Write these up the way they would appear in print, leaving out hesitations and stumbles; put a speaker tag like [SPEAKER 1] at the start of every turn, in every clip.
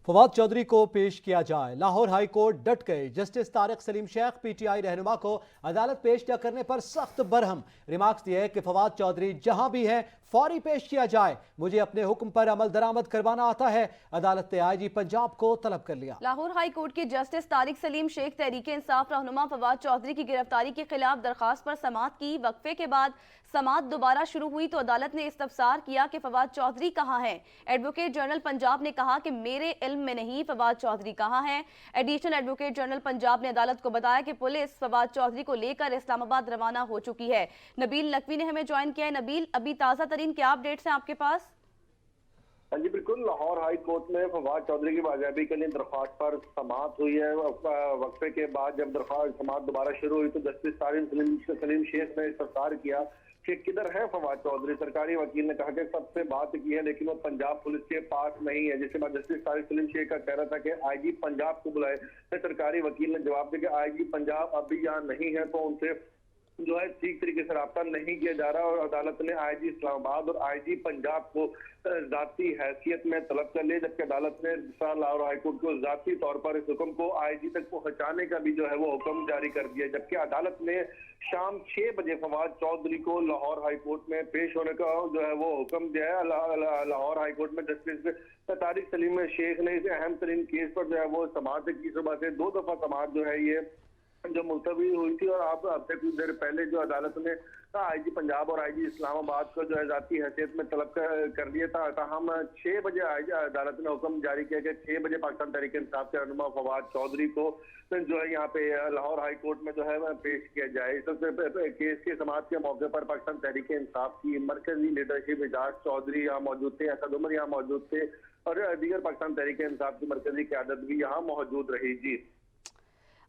[SPEAKER 1] फवाद चौधरी को पेश किया जाए। लाहौर हाई कोर्ट डट गए। जस्टिस तारिक सलीम शेख पीटीआई रहनुमा को अदालत पेश न करने पर सख्त बरहम। रिमार्क्स दिए कि फवाद चौधरी जहां भी हैं फौरी पेश किया जाए। मुझे अपने हुक्म पर अमल दरामद करवाना आता है। अदालत ने आईजी पंजाब को तलब कर लिया।
[SPEAKER 2] लाहौर हाई कोर्ट के जस्टिस तारिक सलीम शेख तहरीक इंसाफ रहनुमा फवाद चौधरी की गिरफ्तारी के खिलाफ दरखास्त पर समाअत की। वक्फे के बाद समाअत दोबारा शुरू हुई तो अदालत ने इस्तफसार किया कि फवाद चौधरी कहाँ हैं। एडवोकेट जनरल पंजाब ने कहा कि मेरे इल्म में नहीं फवाद चौधरी कहाँ हैं। एडिशनल एडवोकेट जनरल पंजाब ने अदालत को बताया कि पुलिस फवाद चौधरी को लेकर इस्लामाबाद रवाना हो चुकी है। नबील नकवी ने हमें ज्वाइन किया है। नबील, अभी ताज़ा तरीन क्या अपडेट्स हैं आपके पास?
[SPEAKER 3] हाँ जी बिल्कुल, लाहौर हाई कोर्ट में फवाद चौधरी की बाजियाबी के लिए दरख्वास्त पर समाअत हुई है। वक्फे के बाद जब समाअत दोबारा शुरू हुई तो जस्टिस तारिक सलीम शेख ने इस्तफसार किया कि किधर है फवाद चौधरी। सरकारी वकील ने कहा कि सबसे बात की है लेकिन वो पंजाब पुलिस के पास नहीं है, जिसके बाद जस्टिस तारिक सलीम शेख का कहना था कि आईजी पंजाब को बुलाए। सरकारी वकील ने जवाब दिया कि आईजी पंजाब अभी यहाँ नहीं है, तो उनसे जो है ठीक तरीके से राब्ता नहीं किया जा रहा। और अदालत ने आईजी इस्लामाबाद और आईजी पंजाब को जाती हैसियत में तलब कर लिया, जबकि अदालत ने लाहौर हाईकोर्ट को जाती तौर पर इस हुक्म को आईजी तक पहुंचाने का भी जो है वो हुक्म जारी कर दिया। जबकि अदालत ने शाम 6 बजे फवाद चौधरी को लाहौर हाईकोर्ट में पेश होने का जो है वो हुक्म दिया है। लाहौर हाईकोर्ट में जस्टिस तारिक सलीम शेख ने इस अहम तरीन केस पर जो है वो समाअत की। सुबह से 2 दफा समाअत जो है ये जो मुलतवी हुई थी, और अब से कुछ देर पहले जो अदालत ने आईजी पंजाब और आईजी इस्लामाबाद को जो है जाती हैसियत में तलब कर दिया था। हम 6 बजे अदालत ने हुक्म जारी किया कि 6 बजे पाकिस्तान तहरीक इंसाफ के रहनुमा फवाद चौधरी को जो है यहाँ पे लाहौर हाई कोर्ट में जो है पेश किया जाए। सबसे केस के समाअत के मौके पर पाकिस्तान तहरीक इंसाफ की मरकजी लीडरशिप एजाज चौधरी यहाँ मौजूद थे, असद उमर यहाँ मौजूद थे और दीगर पाकिस्तान तहरीक इंसाफ की मरकजी क़यादत भी यहाँ मौजूद रही। जी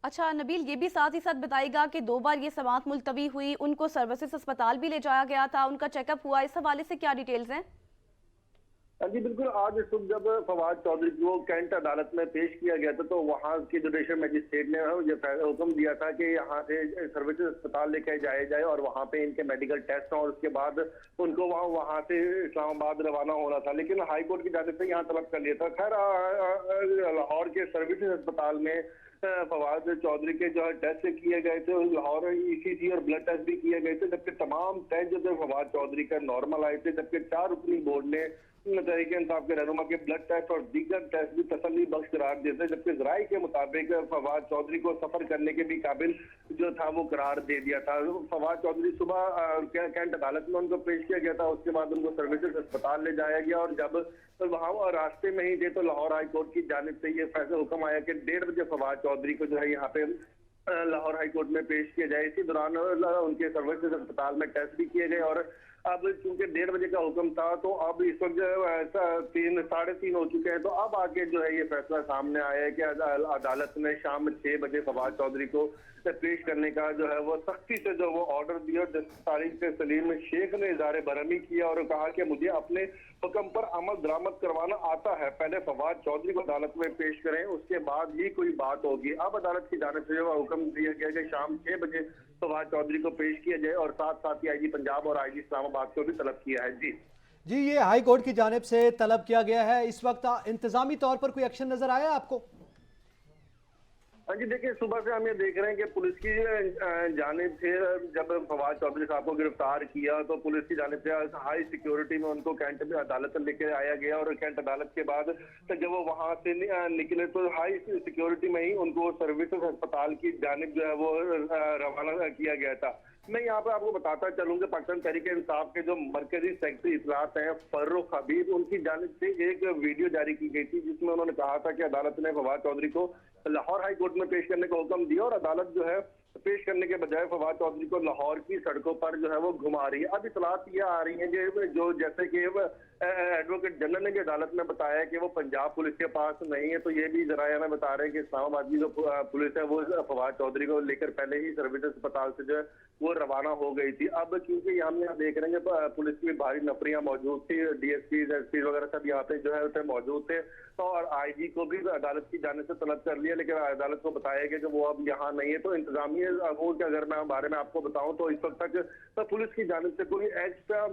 [SPEAKER 2] अच्छा नबील, ये भी साथ ही साथ बताएगा कि 2 बार ये समाअत मुलतवी हुई, उनको सर्विसेज अस्पताल भी ले जाया गया था, उनका चेकअप हुआ, इस हवाले से क्या डिटेल्स हैं?
[SPEAKER 3] जी बिल्कुल, आज सुबह जब फवाद चौधरी को कैंट अदालत में पेश किया गया था तो वहाँ की जुडिशल मजिस्ट्रेट ने हुक्म दिया था कि यहाँ से सर्विसेज अस्पताल लेकर जाए जाए और वहाँ पे इनके मेडिकल टेस्ट और उसके बाद उनको वहाँ से इस्लामाबाद रवाना होना था। लेकिन हाई कोर्ट की जानिब से यहाँ तलब कर लिया था। खैर लाहौर के सर्विसेज अस्पताल में फवाद चौधरी के जो है टेस्ट किए गए थे, लाहौर ईसीजी और ब्लड टेस्ट भी किए गए थे, जबकि तमाम टेस्ट जो थे फवाद चौधरी का नॉर्मल आए थे। जबकि 4 रुकनी बोर्ड ने तहरीक इंसाफ के रहनुमा के ब्लड टेस्ट और दीगर टेस्ट भी तसल्ली बख्श करार देते, जबकि ज़राए के मुताबिक फवाद चौधरी को सफर करने के भी काबिल जो था वो करार दे दिया था। फवाद चौधरी सुबह कैंट अदालत में उनको पेश किया गया था, उसके बाद उनको सर्विसेज अस्पताल ले जाया गया और जब वहाँ रास्ते में ही थे तो लाहौर हाई कोर्ट की जानिब से ये फैसला हुक्म आया कि 1:30 बजे फवाद चौधरी को जो है यहाँ पे लाहौर हाई कोर्ट में पेश किया जाए। इसी दौरान उनके सर्विसेज अस्पताल में टेस्ट भी किए गए और अब चूंकि 1:30 बजे का हुक्म था तो अब इस वक्त 3:30 हो चुके हैं, तो अब आके जो है ये फैसला सामने आया है कि अदालत ने शाम 6 बजे फवाद चौधरी को पेश करने का जो है वो सख्ती से जो वो ऑर्डर दिया। जस्टिस तारिक सलीम शेख ने इज़हार बरहमी किया और कहा कि मुझे अपने हुक्म पर अमल दरामद करवाना आता है, पहले फवाद चौधरी को अदालत में पेश करें, उसके बाद ही कोई बात होगी। अब अदालत की जानिब से जो हुक्म दिया गया कि शाम 6 बजे फवाद चौधरी को पेश किया जाए और साथ साथ ही आईजी पंजाब और आईजी इस्लामाबाद को भी तलब किया है।
[SPEAKER 1] जी ये हाई कोर्ट की जानिब से तलब किया गया है। इस वक्त इंतजामी तौर पर कोई एक्शन नजर आया आपको?
[SPEAKER 3] हाँ जी देखिए, सुबह से हम ये देख रहे हैं कि पुलिस की जानिब से जब फवाद चौधरी साहब को गिरफ्तार किया तो पुलिस की जानिब से हाई सिक्योरिटी में उनको कैंट में अदालत लेकर आया गया और कैंट अदालत के बाद जब वो वहाँ से निकले तो हाई सिक्योरिटी में ही उनको सर्विसेज अस्पताल की जानिब जो है वो रवाना किया गया था। मैं यहाँ पर आपको बताता चलूँ कि पाकिस्तान तहरीक इंसाफ के जो मरकजी सेक्रेटरी इजलास हैं फर्रुख हबीब, उनकी जानिब से एक वीडियो जारी की गई थी जिसमें उन्होंने कहा था कि अदालत ने फवाद चौधरी को लाहौर हाई कोर्ट में पेश करने का हुक्म दिया और अदालत जो है पेश करने के बजाय फवाद चौधरी को लाहौर की सड़कों पर जो है वो घुमा रही है। अब इतलात ये आ रही है कि जो जैसे कि एडवोकेट जनरल ने भी अदालत में बताया कि वो पंजाब पुलिस के पास नहीं है, तो ये भी जराया में बता रहे हैं कि इस्लामाबाद की जो पुलिस है वो फवाद चौधरी को लेकर पहले ही सर्विसेज अस्पताल से जो है वो रवाना हो गई थी। अब क्योंकि हम यहाँ देख रहे हैं कि पुलिस की भारी नफरियां मौजूद थी, डीएसपी एसपी वगैरह सब यहाँ पे जो है मौजूद थे, तो और आईजी को भी अदालत की जाने से तलब कर लिया, लेकिन अदालत को बताया गया कि वो अब यहाँ नहीं है। तो इंतजामी अमूर के अगर मैं बारे में आपको बताऊं तो इस वक्त तक तो पुलिस की जानिब से कोई एक्स्ट्रा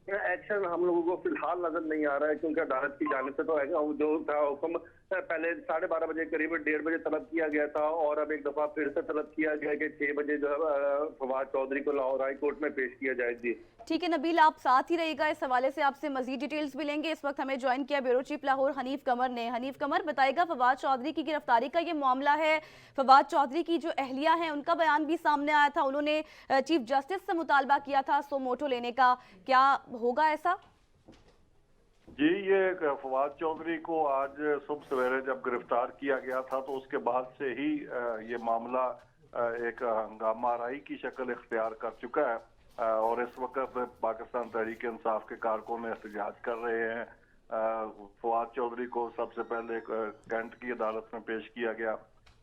[SPEAKER 3] एक्शन हम लोगों को फिलहाल नजर नहीं आ रहा है, क्योंकि अदालत की जानिब से तो जो था हुक्म पहले 12:30 बजे करीब 1:30 बजे तलब किया गया था, और अब एक दफा फिर से तलब किया गया कि 6 बजे जो है फवाद चौधरी को लाहौर हाई कोर्ट में पेश किया जाए। जी
[SPEAKER 2] ठीक है नबील, आप साथ ही रहिएगा, इस हवाले से आपसे मजीद डिटेल्स भी लेंगे। इस वक्त हमें ज्वाइन किया ब्यूरो चीफ लाहौर हनीफ कमर ने। हनीफ कमर, बताएगा फवाद चौधरी की गिरफ्तारी का ये मामला है, फवाद चौधरी की जो अहलिया हैं उनका बयान भी सामने आया था, उन्होंने चीफ जस्टिस से मुतालबा किया था सो मोटो लेने का, क्या होगा ऐसा?
[SPEAKER 4] जी, ये फवाद चौधरी को आज सुबह सवेरे जब गिरफ्तार किया गया था तो उसके बाद से ही ये मामला एक हंगामा आराई की शक्ल इख्तियार कर चुका है, और इस वक्त पाकिस्तान तहरीक इंसाफ के कारकुन एहतजाज कर रहे हैं। फवाद चौधरी को सबसे पहले कैंट की अदालत में पेश किया गया,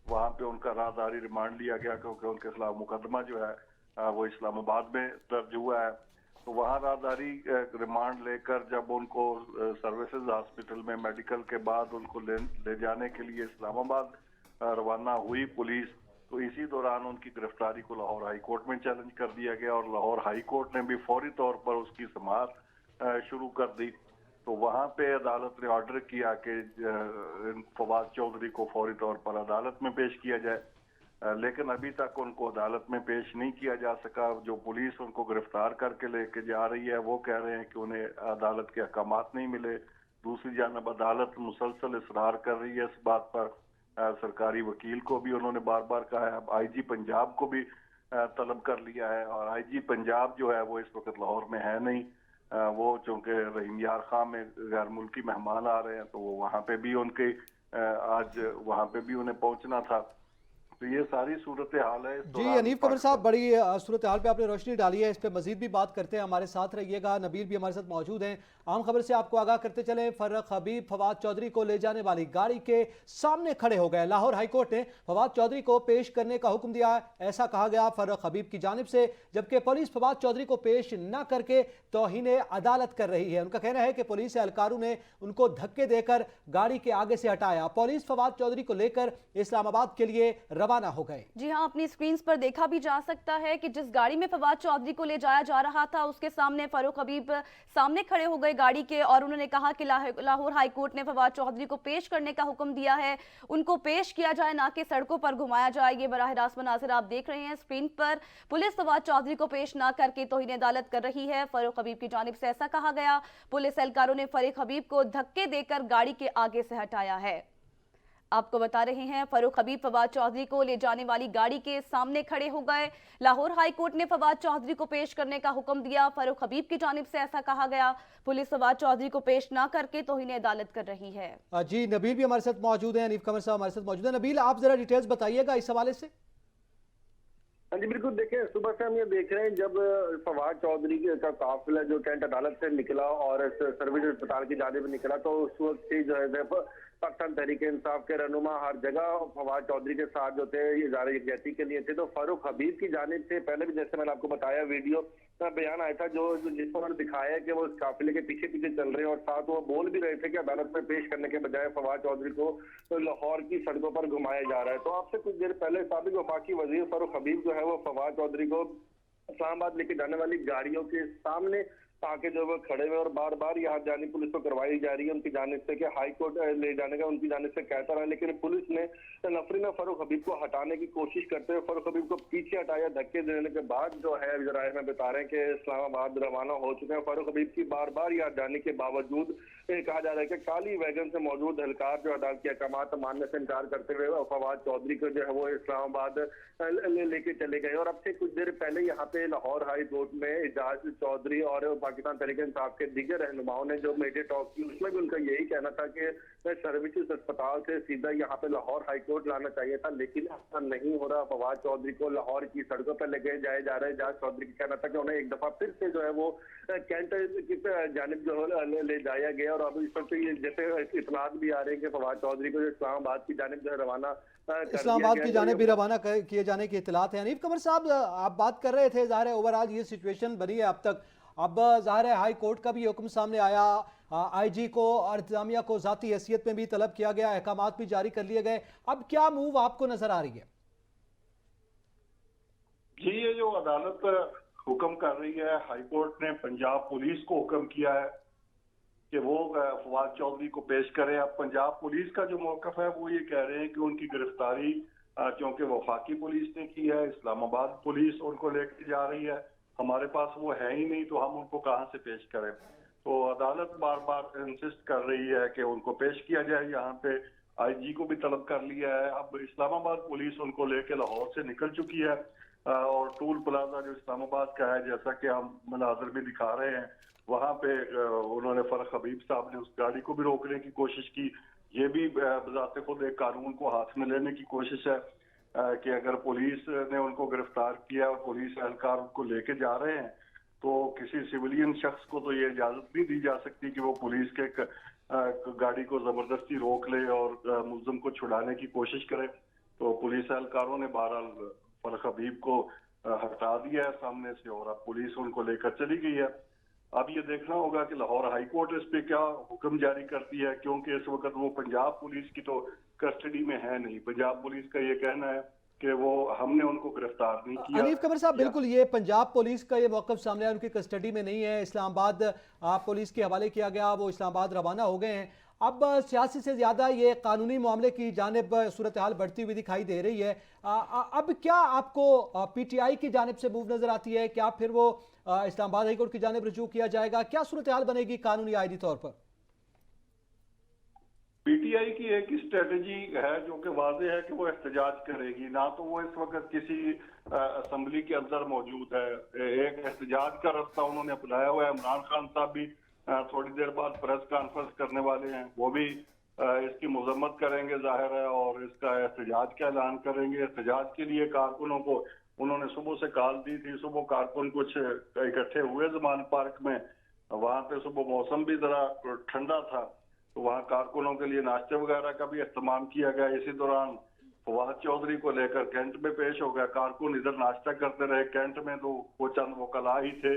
[SPEAKER 4] वहाँ पे उनका राहदारी रिमांड लिया गया क्योंकि उनके खिलाफ मुकदमा जो है वो इस्लामाबाद में दर्ज हुआ है। तो वहाँ राहदारी रिमांड लेकर जब उनको सर्विसेज हॉस्पिटल में मेडिकल के बाद उनको ले जाने के लिए इस्लामाबाद रवाना हुई पुलिस, तो इसी दौरान उनकी गिरफ्तारी को लाहौर हाई कोर्ट में चैलेंज कर दिया गया, और लाहौर हाई कोर्ट ने भी फौरी तौर पर उसकी समाअत शुरू कर दी। तो वहाँ पे अदालत ने ऑर्डर किया कि फवाद चौधरी को फौरी तौर पर अदालत में पेश किया जाए, लेकिन अभी तक उनको अदालत में पेश नहीं किया जा सका। जो पुलिस उनको गिरफ्तार करके लेके जा रही है वो कह रहे हैं कि उन्हें अदालत के अहकामात नहीं मिले। दूसरी जानब अदालत मुसलसल इसरार कर रही है इस बात पर। सरकारी वकील को भी उन्होंने बार बार कहा है, अब आईजी पंजाब को भी तलब कर लिया है, और आईजी पंजाब जो है वो इस वक्त लाहौर में है नहीं। वो चूंकि रहीम यार खां में गैर मुल्की मेहमान आ रहे हैं तो वो वहाँ पे भी उनके आज वहाँ पे भी उन्हें पहुंचना था। तो ये सारी सूरत हाल है।
[SPEAKER 1] जी हनीफ कमर साहब, बड़ी सूरत हाल पे आपने रोशनी डाली है, इस पे मजीद भी बात करते हैं, हमारे साथ रहिएगा। नबील भी हमारे साथ मौजूद हैं। आम खबर से आपको आगाह करते चले, फर्रुख हबीब फवाद चौधरी को ले जाने वाली गाड़ी के सामने खड़े हो गए। लाहौर हाईकोर्ट ने फवाद चौधरी को पेश करने का हुक्म दिया, ऐसा कहा गया फर्रुख हबीब की जानिब से, जबकि पुलिस फवाद चौधरी को पेश न करके तौहीन अदालत कर रही है। उनका कहना है कि पुलिस एहलकारों ने उनको धक्के देकर गाड़ी के आगे से हटाया। पुलिस फवाद चौधरी को लेकर इस्लामाबाद के लिए रवाना हो गए।
[SPEAKER 2] जी हाँ, अपनी स्क्रीन पर देखा भी जा सकता है कि जिस गाड़ी में फवाद चौधरी को ले जाया जा रहा था उसके सामने फर्रुख हबीब सामने खड़े हो गए गाड़ी के, और उन्होंने कहा कि लाहौर हाई कोर्ट ने फवाद चौधरी को पेश करने का हुक्म दिया है, उनको पेश किया जाए, ना कि सड़कों पर घुमाया जाए। ये बराह रास्त मनाजिर आप देख रहे हैं स्क्रीन पर। पुलिस फवाद चौधरी को पेश ना करके तौहीन अदालत कर रही है। फर्रुख हबीब की जानिब से ऐसा कहा गया। पुलिस एहलकारों ने फर्रुख हबीब को धक्के देकर गाड़ी के आगे से हटाया है। आपको बता रहे हैं फर्रुख हबीब फवाद चौधरी को ले जाने वाली गाड़ी के सामने खड़े हो गए। लाहौर हाई कोर्ट ने फवाद चौधरी को पेश करने का हुक्म दिया। फर्रुख हबीब की जानिब से ऐसा कहा गया। पुलिस फवाद चौधरी को पेश ना करके तौहीन अदालत कर रही है।
[SPEAKER 1] जी नबील भी हमारे साथ मौजूद है, हनीफ कमर साहब हमारे साथ मौजूद है। नबील, आप जरा डिटेल्स बताइएगा इस हवाले से।
[SPEAKER 3] हाँ जी बिल्कुल, देखें सुबह से हम ये देख रहे हैं जब फवाद चौधरी का काफिला जो कैंट अदालत से निकला और सर्विस अस्पताल की जानिब निकला, तो उस वक्त ही जो है पाकिस्तान तहरीक इंसाफ के रहनुमा हर जगह फवाद चौधरी के साथ जो थे इज़हार यकजहती के लिए थे। तो फर्रुख हबीब की जानिब से पहले भी जैसे मैंने आपको बताया वीडियो बयान आया था जो जिसको उन्होंने दिखाया कि वो इस काफिले के पीछे पीछे चल रहे हैं, और साथ वो बोल भी रहे थे कि अदालत में पेश करने के बजाय फवाद चौधरी को तो लाहौर की सड़कों पर घुमाया जा रहा है। तो आपसे कुछ देर पहले साबिक वफाकी वजीर फर्रुख हबीब जो है वो फवाद चौधरी को इस्लामाबाद लेके जाने वाली गाड़ियों के सामने आके जो वो खड़े हुए और बार बार यहाँ जानी पुलिस को करवाई जा रही है उनकी जानिब से कि हाई कोर्ट ले जाने का उनकी जानिब से कहता रहा, लेकिन पुलिस ने नफरी में फर्रुख हबीब को हटाने की कोशिश करते हुए फर्रुख हबीब को पीछे हटाया। धक्के देने के बाद जो है जराये में बता रहे हैं कि इस्लामाबाद रवाना हो चुके हैं। फर्रुख हबीब की बार बार यहाँ जाने के बावजूद कहा जा रहा है कि काली वैगन से मौजूद एहलकार जो अदालत के अहकामात मानने से इनकार करते हुए फवाद चौधरी को जो है वो इस्लामाबाद लेके चले गए। और अब से कुछ देर पहले यहाँ पे लाहौर हाई कोर्ट में एजाज चौधरी और पाकिस्तान तहरीक इंसाफ के दीगर रहनुमाओं ने जो मीडिया टॉक की उसमें भी उनका यही कहना था कि सर्विसेज अस्पताल से सीधा यहाँ पे लाहौर हाई कोर्ट लाना चाहिए था, लेकिन ऐसा नहीं हो रहा। फवाद चौधरी को लाहौर की सड़कों पर लेके जाए जा रहे हैं। एजाज चौधरी का कहना था कि उन्हें एक दफा फिर से जो है वो कैंट की जानिब जो ले जाया गया, और अब इस वक्त ये जैसे इतलात भी आ रहे हैं कि फवाद चौधरी को इस्लामाबाद की जानिब जो है रवाना
[SPEAKER 1] इस्लामाबाद की जानिब भी रवाना किए जाने की इतलात है। हनीफ कमर साहब, आप बात कर रहे थे, ज़ाहिर है ओवरऑल ये सिचुएशन बनी है अब तक। अब ज़ाहिर है हाई कोर्ट का भी हुक्म सामने आया, आईजी को और इंतजामिया को ज़ाती हैसियत में भी तलब किया गया, अहकामात भी जारी कर लिए गए। अब क्या मूव आपको नजर आ रही है?
[SPEAKER 4] जी, ये जो अदालत हुक्म कर रही है। हाई कोर्ट ने पंजाब पुलिस को हुक्म किया है कि वो फवाद चौधरी को पेश करें। अब पंजाब पुलिस का जो मौकफ है वो ये कह रहे हैं कि उनकी गिरफ्तारी क्योंकि वफाकी पुलिस ने की है, इस्लामाबाद पुलिस उनको लेके जा रही है, हमारे पास वो है ही नहीं, तो हम उनको कहाँ से पेश करें। तो अदालत बार बार इंसिस्ट कर रही है कि उनको पेश किया जाए। यहाँ पे आईजी को भी तलब कर लिया है। अब इस्लामाबाद पुलिस उनको लेके लाहौर से निकल चुकी है और टूल प्लाजा जो इस्लामाबाद का है, जैसा कि हम मनाजर भी दिखा रहे हैं, वहां पे उन्होंने फरख हबीब साहब ने उस गाड़ी को भी रोकने की कोशिश की। ये भी बजाते खुद एक कानून को हाथ में लेने की कोशिश है कि अगर पुलिस ने उनको गिरफ्तार किया और पुलिस एहलकार उनको लेके जा रहे हैं तो किसी सिविलियन शख्स को तो ये इजाजत नहीं दी जा सकती कि वो पुलिस के गाड़ी को जबरदस्ती रोक ले और मुल्जिम को छुड़ाने की कोशिश करे। तो पुलिस एहलकारों ने बहरहाल फरख हबीब को हटा दिया है सामने से और अब पुलिस उनको लेकर चली गई है। अब ये देखना होगा कि लाहौर हाई कोर्ट इस पे क्या हुक्म जारी करती है, क्योंकि इस वक्त वो पंजाब पुलिस की तो कस्टडी में है नहीं। पंजाब पुलिस का ये कहना है कि वो हमने उनको गिरफ्तार नहीं किया।
[SPEAKER 1] हनीफ कमर साहब, बिल्कुल ये पंजाब पुलिस का ये मौक़िफ़ सामने आया, उनकी कस्टडी में नहीं है, इस्लामाबाद पुलिस के हवाले किया गया, वो इस्लामाबाद रवाना हो गए हैं। अब सियासी से ज़्यादा ये कानूनी मामले की जानिब सूरत हाल बढ़ती हुई दिखाई दे रही है। अब क्या आपको पीटीआई की जानिब से मूव नज़र आती है? क्या फिर वो इस्लामाबाद हाई कोर्ट की जानिब रजू किया जाएगा? क्या सूरत हाल बनेगी कानूनी आईनी तौर पर?
[SPEAKER 4] पीटीआई की एक स्ट्रेटजी है जो कि वाज़ेह है कि वो एहतजाज करेगी। ना तो वो इस वक्त किसी असम्बली के अंदर मौजूद है, एक एहतजाज का रास्ता उन्होंने अपनाया हुआ है। इमरान खान साहब भी थोड़ी देर बाद प्रेस कॉन्फ्रेंस करने वाले हैं, वो भी इसकी मजम्मत करेंगे जाहिर है और इसका एहतजाज का ऐलान करेंगे। एहतजाज के लिए कारकुनों को उन्होंने सुबह से कॉल दी थी। सुबह कारकुन कुछ इकट्ठे हुए ज़मान पार्क में, वहाँ पे सुबह मौसम भी जरा ठंडा था तो वहाँ कारकुनों के लिए नाश्ते वगैरह का भी इस्तेमाल किया गया। इसी दौरान फवाद चौधरी को लेकर कैंट में पेश हो गया। कारकुन इधर नाश्ता करते रहे कैंट में, तो वो चंद वकला ही थे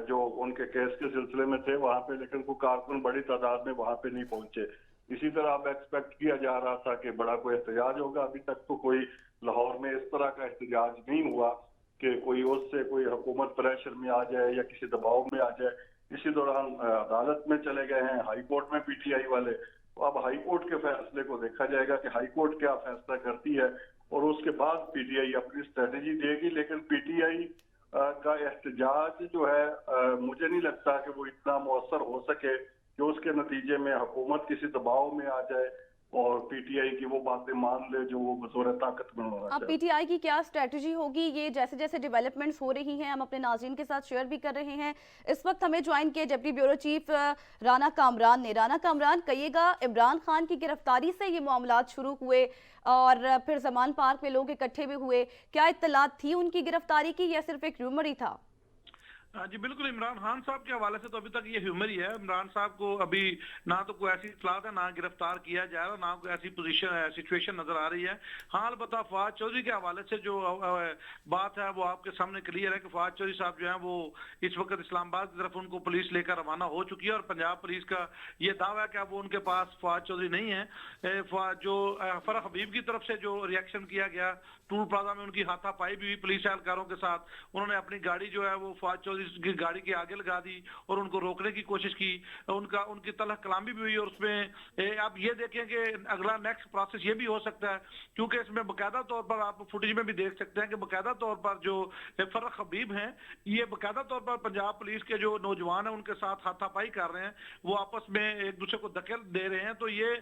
[SPEAKER 4] जो उनके केस के सिलसिले में थे वहाँ पे, लेकिन वो कारकुन बड़ी तादाद में वहाँ पे नहीं पहुंचे। इसी तरह अब एक्सपेक्ट किया जा रहा था कि बड़ा कोई एहतजाज होगा। अभी तक तो कोई लाहौर में इस तरह का एहतजाज नहीं हुआ कि कोई उससे कोई हुकूमत प्रेशर में आ जाए या किसी दबाव में आ जाए। इसी दौरान अदालत में चले गए हैं, हाई कोर्ट में पीटीआई वाले। तो अब हाई कोर्ट के फैसले को देखा जाएगा कि हाई कोर्ट क्या फैसला करती है और उसके बाद पीटीआई अपनी स्ट्रेटेजी देगी। लेकिन पीटीआई का एहतजाज जो है मुझे नहीं लगता कि वो इतना मौसर हो सके कि उसके नतीजे में हुकूमत किसी दबाव में आ जाए और पीटीआई की वो बातें मान ले जो वो बतौर ताकत में होना चाहिए।
[SPEAKER 2] अब पीटीआई की क्या स्ट्रेटजी होगी, ये जैसे जैसे डेवलपमेंट्स हो रही हैं हम अपने नाज़रीन के साथ शेयर भी कर रहे हैं। इस वक्त हमें ज्वाइन किए deputy bureau chief Rana Kamran ने। राना कामरान, कहिएगा, इमरान खान की गिरफ्तारी से ये मामलात शुरू हुए और फिर ज़मान पार्क में लोग इकट्ठे भी हुए, क्या इत्तलात थी उनकी गिरफ्तारी की या सिर्फ एक र्यूमर ही था?
[SPEAKER 5] जी बिल्कुल, इमरान खान साहब के हवाले से तो अभी तक ये ह्यूमर ही है। इमरान साहब को अभी ना तो कोई ऐसी इत्तलात है, ना गिरफ्तार किया जा रहा, ना कोई ऐसी सिचुएशन नजर आ रही है। हाँ, अलबत्ता फवाद चौधरी के हवाले से जो बात है वो आपके सामने क्लियर है कि फवाद चौधरी साहब जो है वो इस वक्त इस्लामाबाद की तरफ उनको पुलिस लेकर रवाना हो चुकी है और पंजाब पुलिस का ये दावा है कि अब वो उनके पास फवाद चौधरी नहीं है। जो फरख हबीब की तरफ से जो रिएक्शन किया गया, टूल प्लाजा में उनकी हाथापाई भी हुई पुलिस एहलकारों के साथ, उन्होंने अपनी गाड़ी जो है वो फवाद चौधरी की गाड़ी के आगे लगा दी और उनको रोकने की कोशिश की। उनकी तलह कलामी भी हुई और उसमें आप ये देखें कि अगला नेक्स्ट प्रोसेस ये भी हो सकता है, क्योंकि इसमें बाकायदा तौर पर आप फुटेज में भी देख सकते हैं कि बाकायदा तौर पर जो फरख हबीब हैं ये बाकायदा तौर पर पंजाब पुलिस के जो नौजवान हैं उनके साथ हाथापाई कर रहे हैं, वो आपस में एक दूसरे को धकेल दे रहे हैं। तो ये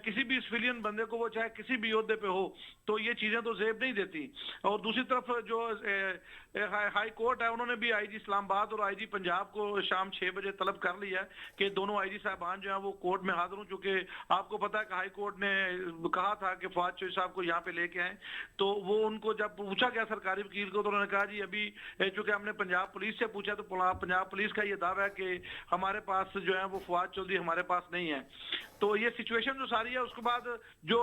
[SPEAKER 5] किसी भी सिविलियन बंदे को, वो चाहे किसी भी योद्धे पे हो, तो ये चीजें तो जेब नहीं देती। और दूसरी तरफ जो हाई कोर्ट है उन्होंने भी आईजी इस्लामाबाद और आईजी पंजाब को शाम 6 बजे तलब कर लिया है कि दोनों आईजी साहबान जो हैं वो कोर्ट में हाजिर हों, चूंकि आपको पता है कि हाई कोर्ट ने कहा था कि फवाद चौधरी साहब को यहाँ पे लेके आए। तो वो उनको जब पूछा गया सरकारी वकील को तो उन्होंने कहा जी अभी चूंकि हमने पंजाब पुलिस से पूछा तो पंजाब पुलिस का ये दावा है कि हमारे पास जो है वो फवाद चौधरी हमारे पास नहीं है। तो ये सिचुएशन जो सारी है, उसके बाद जो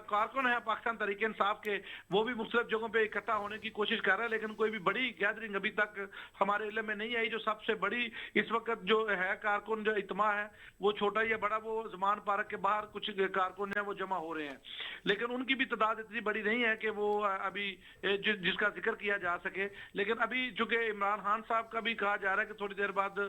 [SPEAKER 5] कारकुन है पाकिस्तान तहरीक इंसाफ के, वो भी मुख्तलिफ जगहों पे इकट्ठा होने की कोशिश कर रहे हैं, लेकिन कोई भी बड़ी गैदरिंग अभी तक हमारे मुकाबले में नहीं आई। जो सबसे बड़ी इस वक्त जो है कारकुन जो इत्मा है वो छोटा या बड़ा वो जमान पार्क के बाहर कुछ कारकुन है वो जमा हो रहे हैं, लेकिन उनकी भी तादाद इतनी बड़ी नहीं है कि वो अभी जिसका जिक्र किया जा सके। लेकिन अभी चूंकि इमरान खान साहब का भी कहा जा रहा है कि थोड़ी देर बाद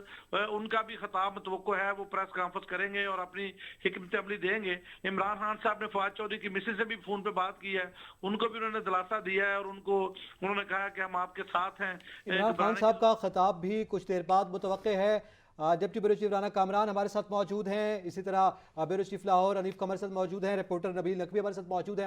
[SPEAKER 5] उनका भी खिताब मुतवक्को है, वो प्रेस कॉन्फ्रेंस करेंगे और अपनी हिकमत अमली देंगे। इमरान खान साहब ने फवाद चौधरी की मिसेज से भी फोन पे बात की है, उनको भी उन्होंने दिलासा दिया है और उन्होंने कहा कि हम आपके साथ हैं।
[SPEAKER 1] इमरान खान साहब का खिताब भी कुछ देर बाद मुतवक्के है। Deputy bureau chief Rana Kamran हमारे साथ मौजूद हैं, इसी तरह ब्यूरो चीफ लाहौर हनीफ कमर साथ मौजूद हैं, रिपोर्टर नबील नकवी हमारे साथ मौजूद हैं।